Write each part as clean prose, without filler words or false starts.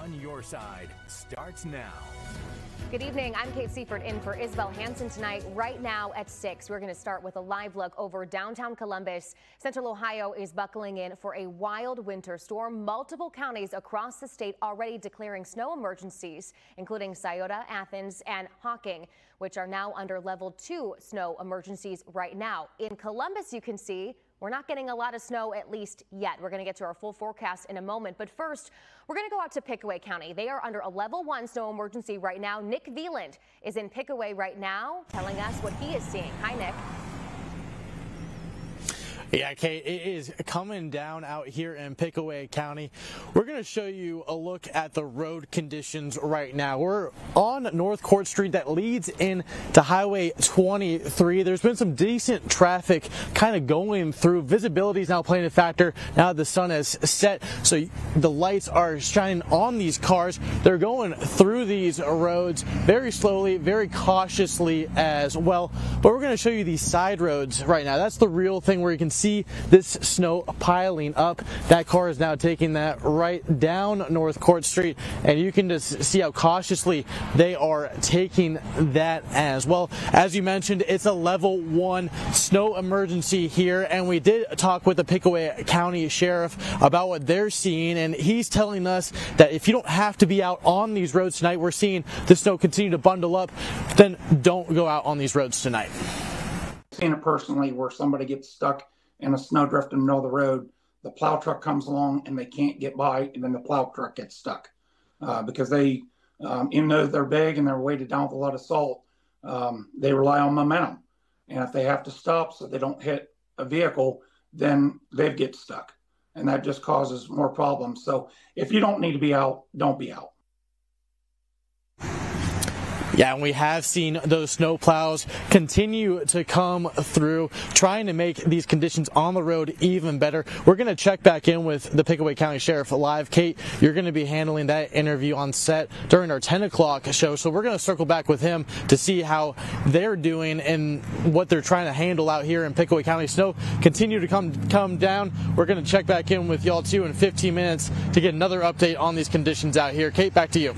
On Your Side starts now. Good evening. I'm Kate Seifert in for Isabel Hanson tonight. Right now at 6, we're going to start with a live look over downtown Columbus. Central Ohio is buckling in for a wild winter storm. Multiple counties across the state already declaring snow emergencies, including Scioto, Athens, and Hocking, which are now under level 2 snow emergencies right now. In Columbus, you can see we're not getting a lot of snow, at least yet. We're going to get to our full forecast in a moment. But first, we're going to go out to Pickaway County. They are under a level 1 snow emergency right now. Nick Veland is in Pickaway right now, telling us what he is seeing. Hi, Nick. Yeah, Kate, it is coming down out here in Pickaway County. We're going to show you a look at the road conditions right now. We're on North Court Street that leads in to Highway 23. There's been some decent traffic kind of going through. Visibility is now playing a factor now that the sun has set, so the lights are shining on these cars. They're going through these roads very slowly, very cautiously as well. But we're going to show you these side roads right now. That's the real thing where you can see this snow piling up. That car is now taking that right down North Court Street, and you can just see how cautiously they are taking that as well. As you mentioned, it's a level 1 snow emergency here, and we did talk with the Pickaway County Sheriff about what they're seeing, and he's telling us that if you don't have to be out on these roads tonight, we're seeing the snow continue to bundle up, then don't go out on these roads tonight. I've seen it personally where somebody gets stuck in a snowdrift in the middle of the road. The plow truck comes along and they can't get by, and then the plow truck gets stuck because they, even though they're big and they're weighted down with a lot of salt, they rely on momentum. And if they have to stop so they don't hit a vehicle, then they get stuck. And that just causes more problems. So if you don't need to be out, don't be out. Yeah, and we have seen those snow plows continue to come through, trying to make these conditions on the road even better. We're going to check back in with the Pickaway County Sheriff live. Kate, you're going to be handling that interview on set during our 10 o'clock show, so we're going to circle back with him to see how they're doing and what they're trying to handle out here in Pickaway County. Snow continue to come down. We're going to check back in with y'all too in 15 minutes to get another update on these conditions out here. Kate, back to you.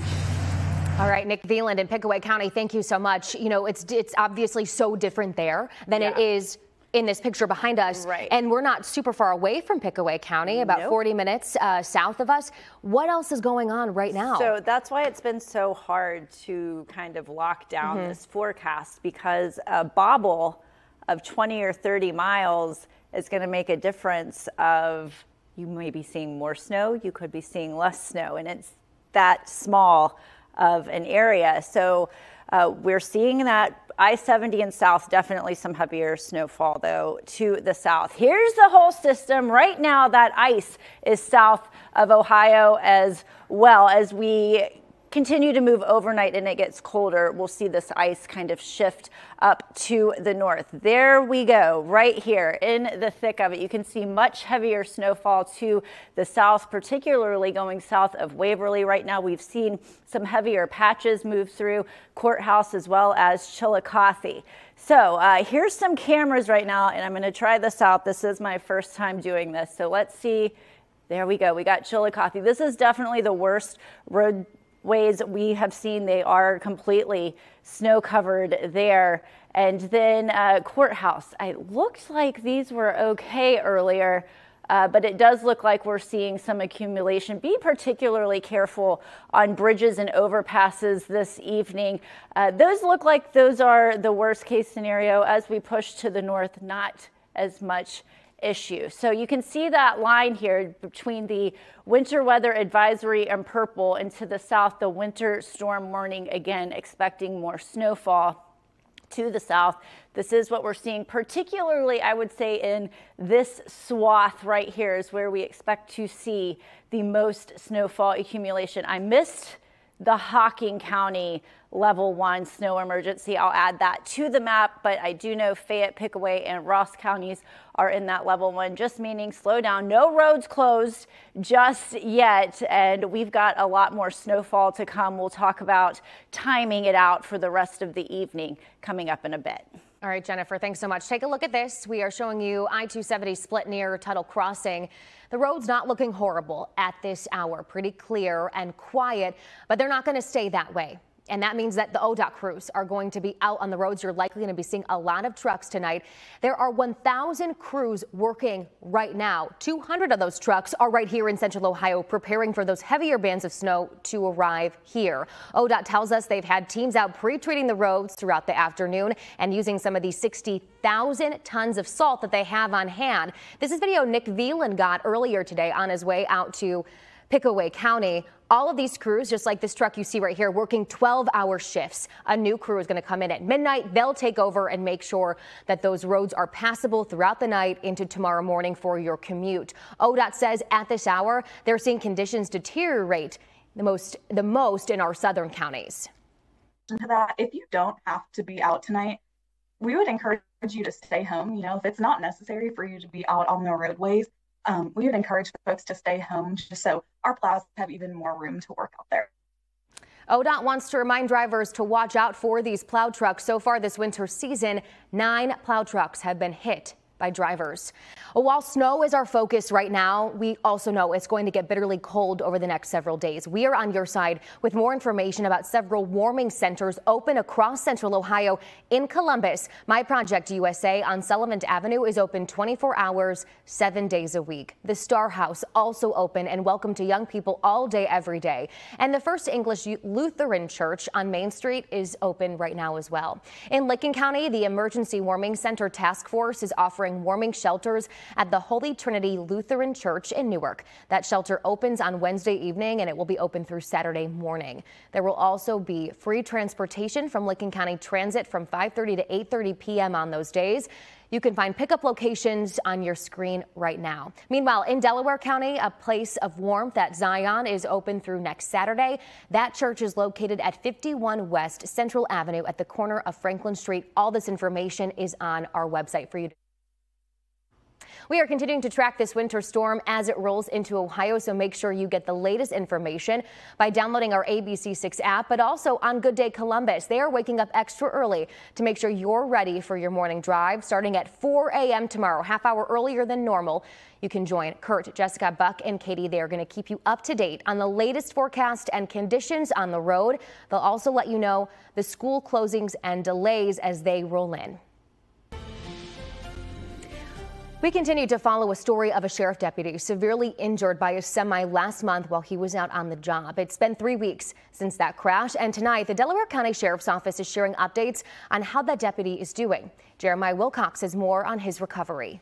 All right, Nick Veland in Pickaway County, thank you so much. You know, it's obviously so different there than it is in this picture behind us. Right. And we're not super far away from Pickaway County, about 40 minutes south of us. What else is going on right now? So that's why it's been so hard to kind of lock down this forecast, because a bobble of 20 or 30 miles is going to make a difference of, you may be seeing more snow, you could be seeing less snow, and it's that small of an area. So we're seeing that I-70 and south, definitely some heavier snowfall though to the south. Here's the whole system right now. That ice is south of Ohio as well. As we continue to move overnight and it gets colder, we'll see this ice kind of shift up to the north. There we go, right here in the thick of it. You can see much heavier snowfall to the south, particularly going south of Waverly. Right now we've seen some heavier patches move through Courthouse as well as Chillicothe. So here's some cameras right now, and I'm going to try this out. This is my first time doing this, so let's see. There we go. We got Chillicothe. This is definitely the worst roadways we have seen. They are completely snow covered there. And then Courthouse. It looked like these were okay earlier, but it does look like we're seeing some accumulation. Be particularly careful on bridges and overpasses this evening. Those look like those are the worst case scenario. As we push to the north, not as much issue. So you can see that line here between the winter weather advisory in purple, and to the south, the winter storm warning, again, expecting more snowfall to the south. This is what we're seeing, particularly, I would say, in this swath right here is where we expect to see the most snowfall accumulation. I missed the Hocking County level 1 snow emergency. I'll add that to the map, but I do know Fayette, Pickaway, and Ross counties are in that level 1, just meaning slow down. No roads closed just yet, and we've got a lot more snowfall to come. We'll talk about timing it out for the rest of the evening coming up in a bit. All right, Jennifer, thanks so much. Take a look at this. We are showing you I-270 split near Tuttle Crossing. The road's not looking horrible at this hour. Pretty clear and quiet, but they're not going to stay that way. And that means that the ODOT crews are going to be out on the roads. You're likely going to be seeing a lot of trucks tonight. There are 1,000 crews working right now. 200 of those trucks are right here in Central Ohio, preparing for those heavier bands of snow to arrive here. ODOT tells us they've had teams out pre-treating the roads throughout the afternoon and using some of these 60,000 tons of salt that they have on hand. This is video Nick Veland got earlier today on his way out to Pickaway County. All of these crews, just like this truck you see right here, working 12-hour shifts. A new crew is going to come in at midnight. They'll take over and make sure that those roads are passable throughout the night into tomorrow morning for your commute. ODOT says at this hour, they're seeing conditions deteriorate the most in our southern counties. To that, if you don't have to be out tonight, we would encourage you to stay home. You know, if it's not necessary for you to be out on the roadways, we would encourage folks to stay home just so our plows have even more room to work out there. ODOT wants to remind drivers to watch out for these plow trucks. So far this winter season, 9 plow trucks have been hit by drivers. While snow is our focus right now, we also know it's going to get bitterly cold over the next several days. We are on your side with more information about several warming centers open across Central Ohio. In Columbus, My Project USA on Sullivan Avenue is open 24 hours, 7 days a week. The Star House also open and welcome to young people all day, every day. And the First English Lutheran Church on Main Street is open right now as well. In Licking County, the Emergency Warming Center Task Force is offering warming shelters at the Holy Trinity Lutheran Church in Newark. That shelter opens on Wednesday evening and it will be open through Saturday morning. There will also be free transportation from Licking County Transit from 5:30 to 8:30 p.m. on those days. You can find pickup locations on your screen right now. Meanwhile, in Delaware County, a place of warmth at Zion is open through next Saturday. That church is located at 51 West Central Avenue at the corner of Franklin Street. All this information is on our website for you. We are continuing to track this winter storm as it rolls into Ohio, so make sure you get the latest information by downloading our ABC6 app, but also on Good Day Columbus. They are waking up extra early to make sure you're ready for your morning drive starting at 4 a.m. tomorrow, half hour earlier than normal. You can join Kurt, Jessica, Buck, and Katie. They are going to keep you up to date on the latest forecast and conditions on the road. They'll also let you know the school closings and delays as they roll in. We continue to follow a story of a sheriff deputy severely injured by a semi last month while he was out on the job. It's been 3 weeks since that crash, and tonight the Delaware County Sheriff's Office is sharing updates on how that deputy is doing. Jeremiah Wilcox has more on his recovery.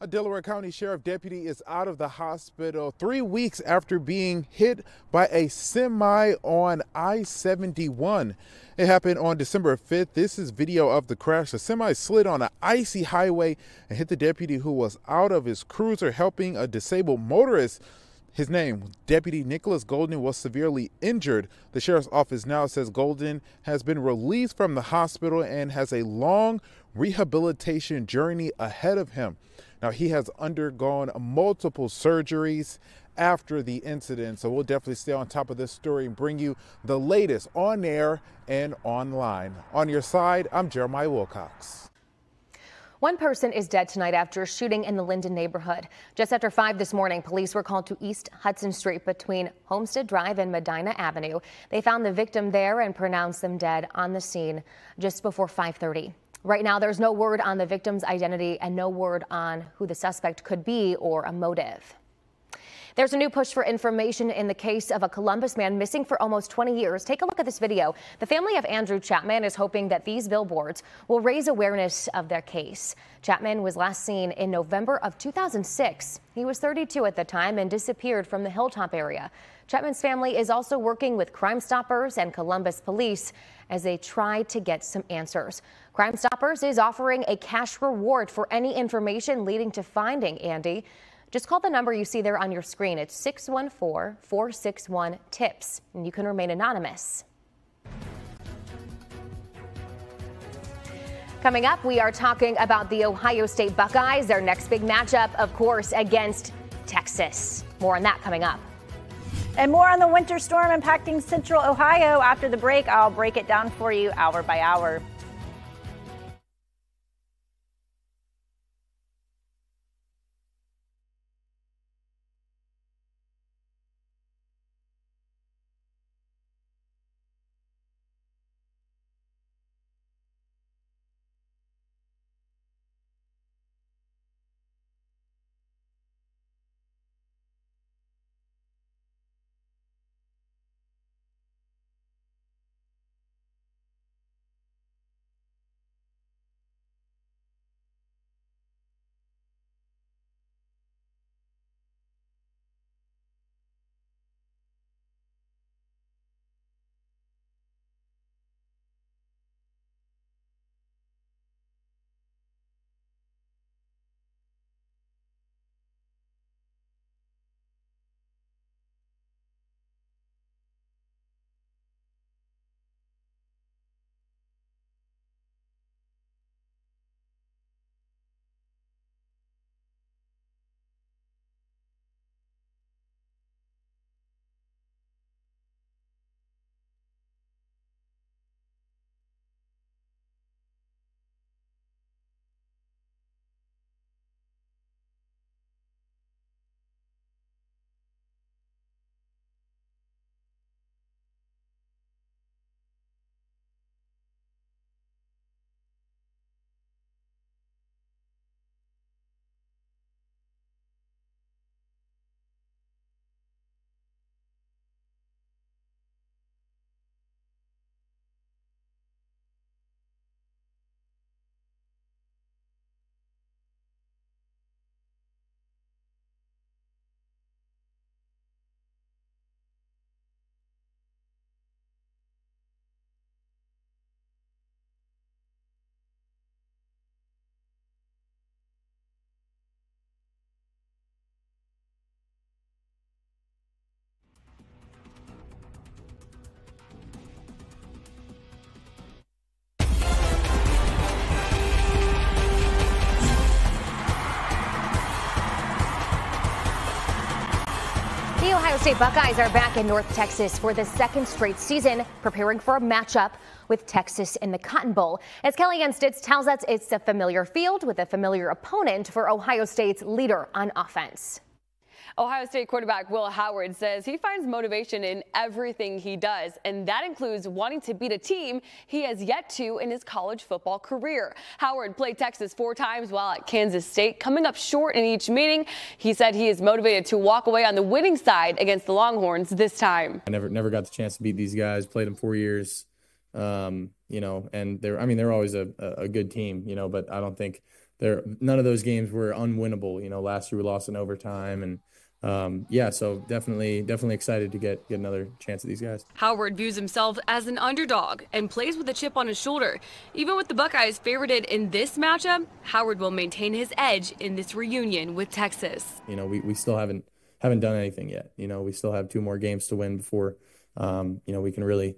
A Delaware County Sheriff deputy is out of the hospital 3 weeks after being hit by a semi on I-71. It happened on December 5th. This is video of the crash. The semi slid on an icy highway and hit the deputy who was out of his cruiser helping a disabled motorist. His name, Deputy Nicholas Golden, was severely injured. The sheriff's office now says Golden has been released from the hospital and has a long rehabilitation journey ahead of him. Now, he has undergone multiple surgeries after the incident, so we'll definitely stay on top of this story and bring you the latest on air and online. On your side, I'm Jeremiah Wilcox. One person is dead tonight after a shooting in the Linden neighborhood. Just after 5 this morning, police were called to East Hudson Street between Homestead Drive and Medina Avenue. They found the victim there and pronounced them dead on the scene just before 5:30. Right now, there's no word on the victim's identity and no word on who the suspect could be or a motive. There's a new push for information in the case of a Columbus man missing for almost 20 years. Take a look at this video. The family of Andrew Chapman is hoping that these billboards will raise awareness of their case. Chapman was last seen in November of 2006. He was 32 at the time and disappeared from the Hilltop area. Chapman's family is also working with Crime Stoppers and Columbus Police as they try to get some answers. Crime Stoppers is offering a cash reward for any information leading to finding Andy. Just call the number you see there on your screen. It's 614-461-TIPS, and you can remain anonymous. Coming up, we are talking about the Ohio State Buckeyes, their next big matchup, of course, against Texas. More on that coming up. And more on the winter storm impacting Central Ohio after the break. I'll break it down for you hour by hour. Ohio State Buckeyes are back in North Texas for the second straight season, preparing for a matchup with Texas in the Cotton Bowl. As Kellyanne Stitz tells us, it's a familiar field with a familiar opponent for Ohio State's leader on offense. Ohio State quarterback Will Howard says he finds motivation in everything he does, and that includes wanting to beat a team he has yet to in his college football career. Howard played Texas 4 times while at Kansas State, coming up short in each meeting. He said he is motivated to walk away on the winning side against the Longhorns this time. I never got the chance to beat these guys. Played them 4 years, and they're always a good team, but I don't think none of those games were unwinnable. Last year we lost in overtime, and so definitely excited to get another chance at these guys. Howard views himself as an underdog and plays with a chip on his shoulder. Even with the Buckeyes favorited in this matchup, Howard will maintain his edge in this reunion with Texas. We still haven't done anything yet. We still have 2 more games to win before we can really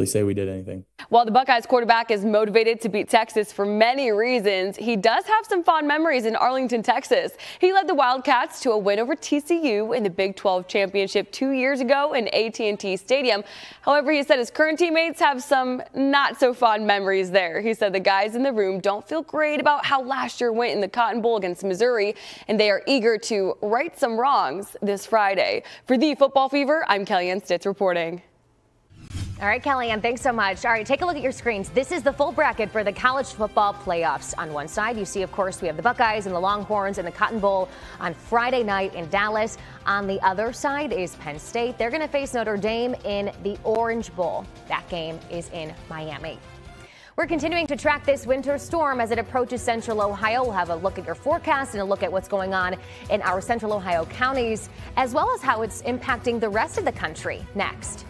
say we did anything. While the Buckeyes quarterback is motivated to beat Texas for many reasons, he does have some fond memories in Arlington, Texas. He led the Wildcats to a win over TCU in the Big 12 championship 2 years ago in AT&T Stadium. However, he said his current teammates have some not so fond memories there. He said the guys in the room don't feel great about how last year went in the Cotton Bowl against Missouri, and they are eager to right some wrongs this Friday. For the Football Fever, I'm Kellyanne Stitz reporting. All right, Kellyanne, thanks so much. All right, take a look at your screens. This is the full bracket for the college football playoffs. On one side, you see, of course, we have the Buckeyes and the Longhorns in the Cotton Bowl on Friday night in Dallas. On the other side is Penn State. They're going to face Notre Dame in the Orange Bowl. That game is in Miami. We're continuing to track this winter storm as it approaches central Ohio. We'll have a look at your forecast and a look at what's going on in our central Ohio counties, as well as how it's impacting the rest of the country next.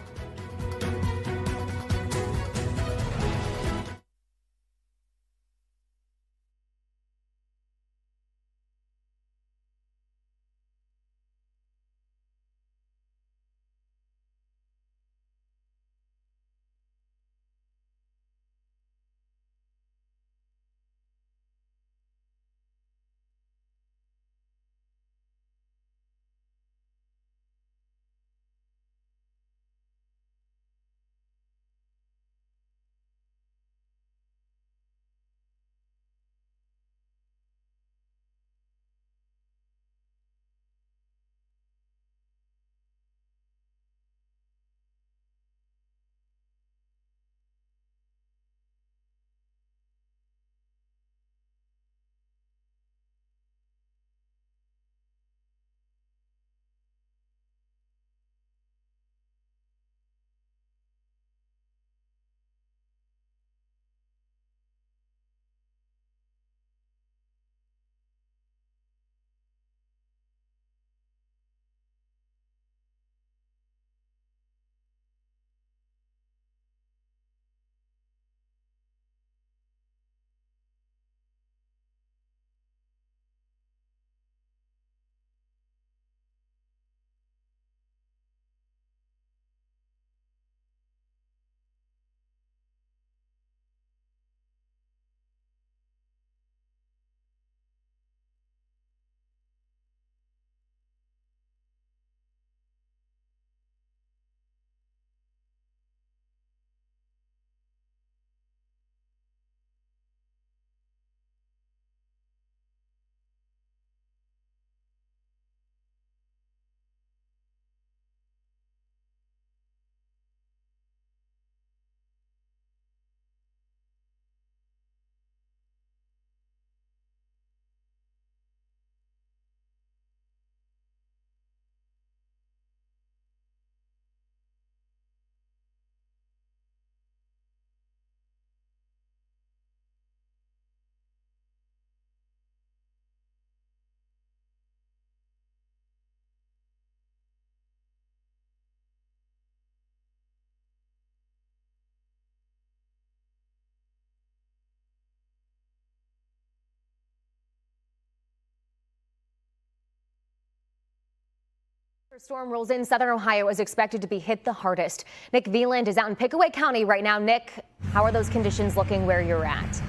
Storm rolls in. Southern Ohio is expected to be hit the hardest. Nick Veland is out in Pickaway County right now. Nick, how are those conditions looking where you're at?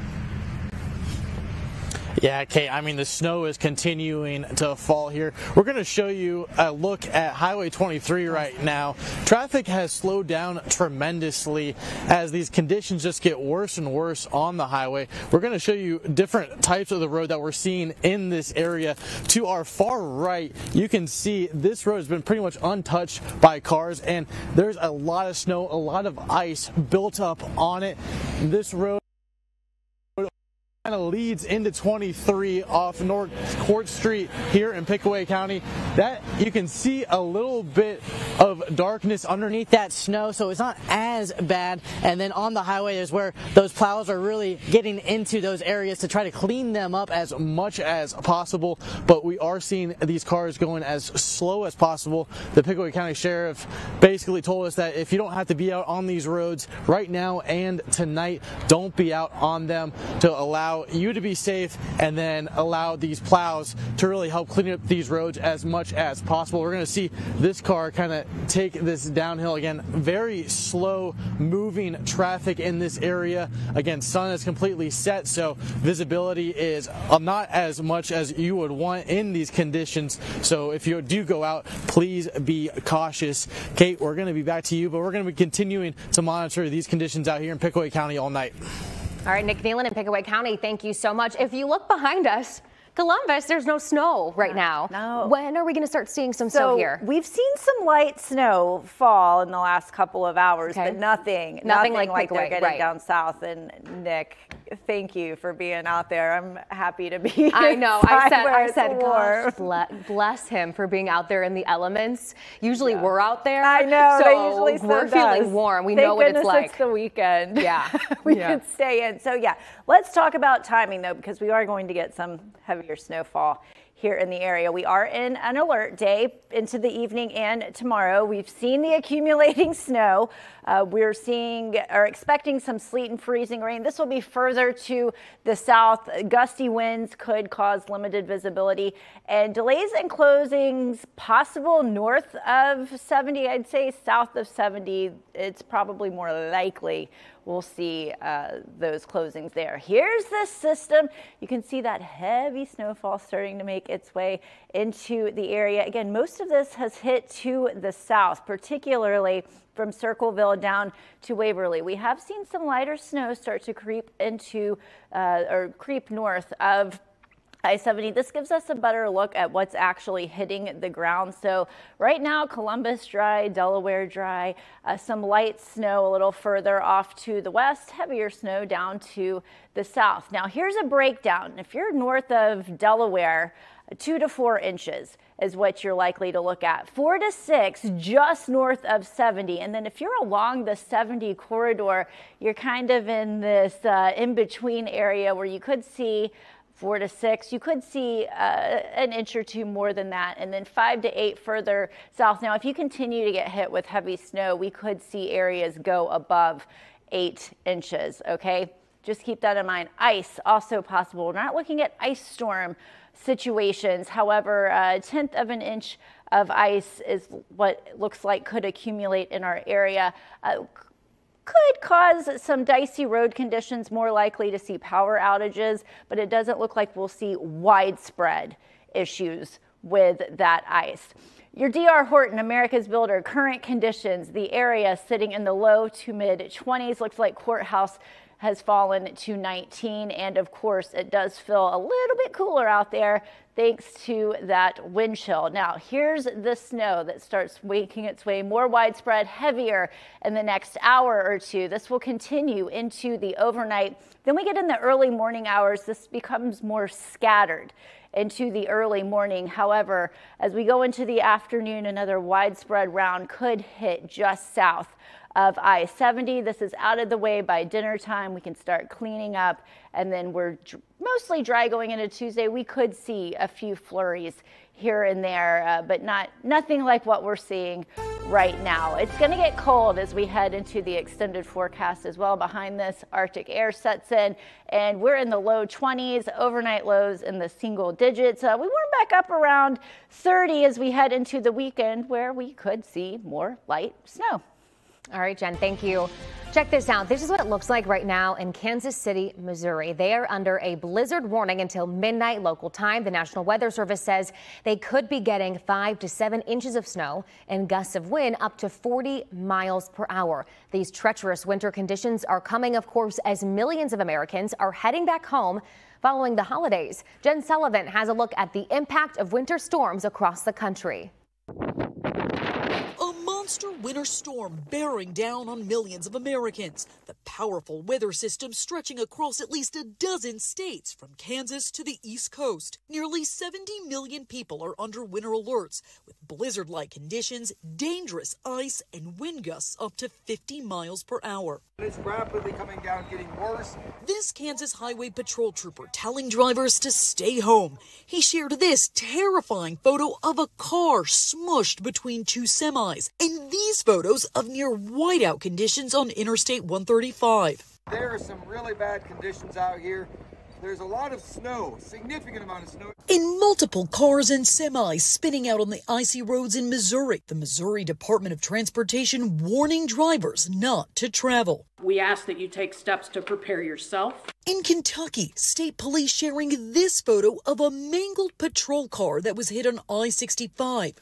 Yeah, Kate, I mean, the snow is continuing to fall here. We're going to show you a look at Highway 23 right now. Traffic has slowed down tremendously as these conditions just get worse and worse on the highway. We're going to show you different types of the road that we're seeing in this area. To our far right, you can see this road has been pretty much untouched by cars, and there's a lot of snow, a lot of ice built up on it. This road kind of leads into 23 off North Court Street here in Pickaway County. That you can see a little bit of darkness underneath that snow, so it's not as bad. And then on the highway is where those plows are really getting into those areas to try to clean them up as much as possible. But we are seeing these cars going as slow as possible. The Pickaway County Sheriff basically told us that if you don't have to be out on these roads right now and tonight, don't be out on them, to allow you to be safe and then allow these plows to really help clean up these roads as much as possible. We're going to see this car kind of take this downhill again. Very slow moving traffic in this area. Again, sun is completely set, so visibility is not as much as you would want in these conditions. So if you do go out, please be cautious. Kate, we're going to be back to you, but we're going to be continuing to monitor these conditions out here in Pickaway County all night. All right, Nick Nealon in Pickaway County, thank you so much. If you look behind us, Columbus, there's no snow right now. No. When are we going to start seeing some snow here? We've seen some light snow fall in the last couple of hours, but nothing like they're getting down south. And Nick, thank you for being out there. I'm happy to be. I know. I said, gosh, bless him for being out there in the elements. Usually we're out there. I know. So they usually send we're feeling warm. We know what it's like. It's the weekend. Yeah. we can stay in. So yeah, let's talk about timing though, because we are going to get some heavier snowfall here in the area. We are in an alert day into the evening and tomorrow. We've seen the accumulating snow. We're expecting some sleet and freezing rain. This will be further to the south. Gusty winds could cause limited visibility and delays and closings possible north of 70. I'd say south of 70. It's probably more likely we'll see those closings there. Here's the system. You can see that heavy snowfall starting to make its way into the area. Again, most of this has hit to the south, particularly from Circleville down to Waverly. We have seen some lighter snow start to creep into or creep north of I-70. This gives us a better look at what's actually hitting the ground. So right now, Columbus dry, Delaware dry, some light snow a little further off to the west, heavier snow down to the south. Now here's a breakdown. If you're north of Delaware, 2 to 4 inches is what you're likely to look at. 4 to 6 just north of 70. And then if you're along the 70 corridor, you're kind of in this in-between area where you could see 4 to 6. You could see an inch or two more than that, and then 5 to 8 further south. Now, if you continue to get hit with heavy snow, we could see areas go above 8 inches, okay? Just keep that in mind. Ice, also possible. We're not looking at ice storm situations. However, a 1/10 of an inch of ice is what it looks like could accumulate in our area. Could cause some dicey road conditions, more likely to see power outages, but it doesn't look like we'll see widespread issues with that ice. Your D.R. Horton, America's Builder, current conditions, the area sitting in the low to mid 20s. Looks like Courthouse has fallen to 19, and of course it does feel a little bit cooler out there thanks to that wind chill. Now here's the snow that starts making its way more widespread, heavier in the next hour or two. This will continue into the overnight. Then we get in the early morning hours. This becomes more scattered into the early morning. However, as we go into the afternoon, another widespread round could hit just south of I-70. This is out of the way by dinner time. We can start cleaning up, and then we're mostly dry going into Tuesday. We could see a few flurries here and there, but nothing like what we're seeing right now. It's going to get cold as we head into the extended forecast as well. Behind this, Arctic air sets in, and we're in the low 20s, overnight lows in the single digits. We warm back up around 30 as we head into the weekend, where we could see more light snow. All right, Jen, thank you. Check this out. This is what it looks like right now in Kansas City, Missouri. They are under a blizzard warning until midnight local time. The National Weather Service says they could be getting 5 to 7 inches of snow and gusts of wind up to 40 miles per hour. These treacherous winter conditions are coming, of course, as millions of Americans are heading back home following the holidays. Jen Sullivan has a look at the impact of winter storms across the country. Monster winter storm bearing down on millions of Americans. The powerful weather system stretching across at least a dozen states from Kansas to the East Coast. Nearly 70 million people are under winter alerts with blizzard-like conditions, dangerous ice, and wind gusts up to 50 miles per hour. It's rapidly coming down, getting worse. This Kansas Highway Patrol trooper telling drivers to stay home. He shared this terrifying photo of a car smushed between two semis, and these photos of near whiteout conditions on Interstate 135. There are some really bad conditions out here. There's a lot of snow, significant amount of snow. In multiple cars and semis spinning out on the icy roads in Missouri, the Missouri Department of Transportation warning drivers not to travel. We ask that you take steps to prepare yourself. In Kentucky, state police sharing this photo of a mangled patrol car that was hit on I-65.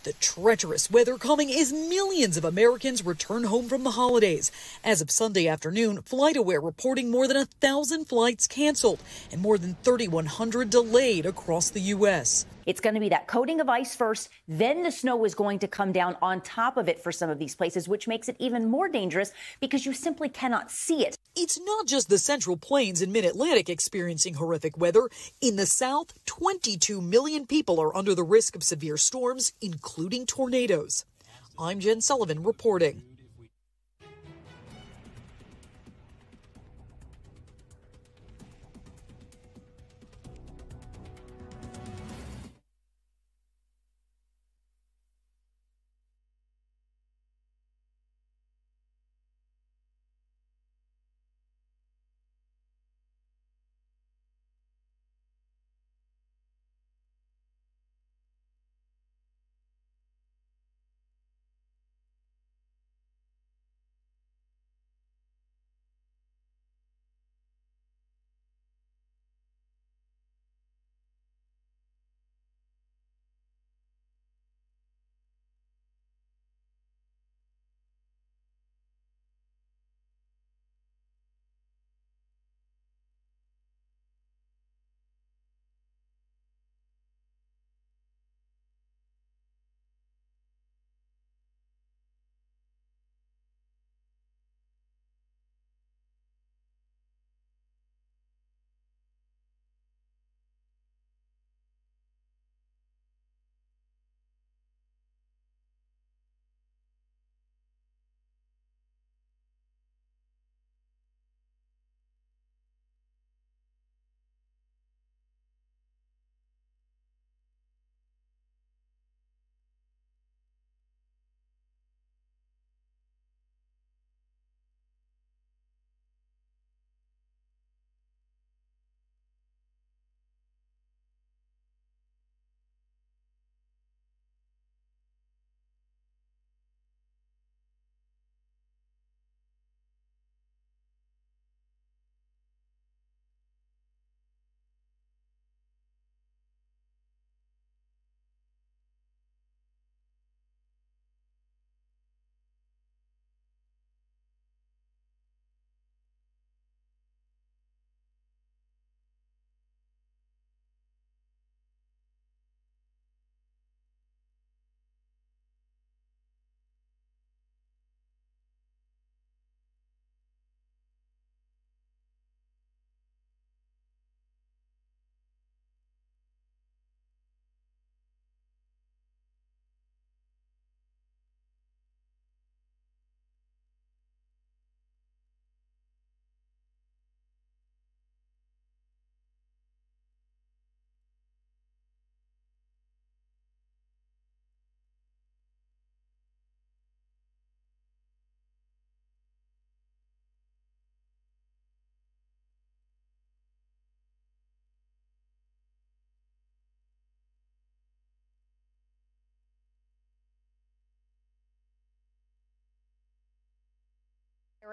The treacherous weather coming as millions of Americans return home from the holidays. As of Sunday afternoon, FlightAware reporting more than 1,000 flights canceled and more than 3,100 delayed across the U.S. It's going to be that coating of ice first, then the snow is going to come down on top of it for some of these places, which makes it even more dangerous because you simply cannot see it. It's not just the Central Plains and Mid-Atlantic experiencing horrific weather. In the South, 22 million people are under the risk of severe storms, including tornadoes. I'm Jen Sullivan reporting.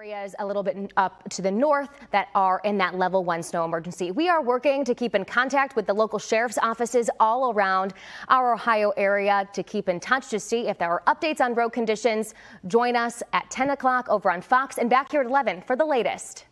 Areas a little bit up to the north that are in that level 1 snow emergency. We are working to keep in contact with the local sheriff's offices all around our Ohio area to keep in touch to see if there are updates on road conditions. Join us at 10 o'clock over on Fox and back here at 11 for the latest.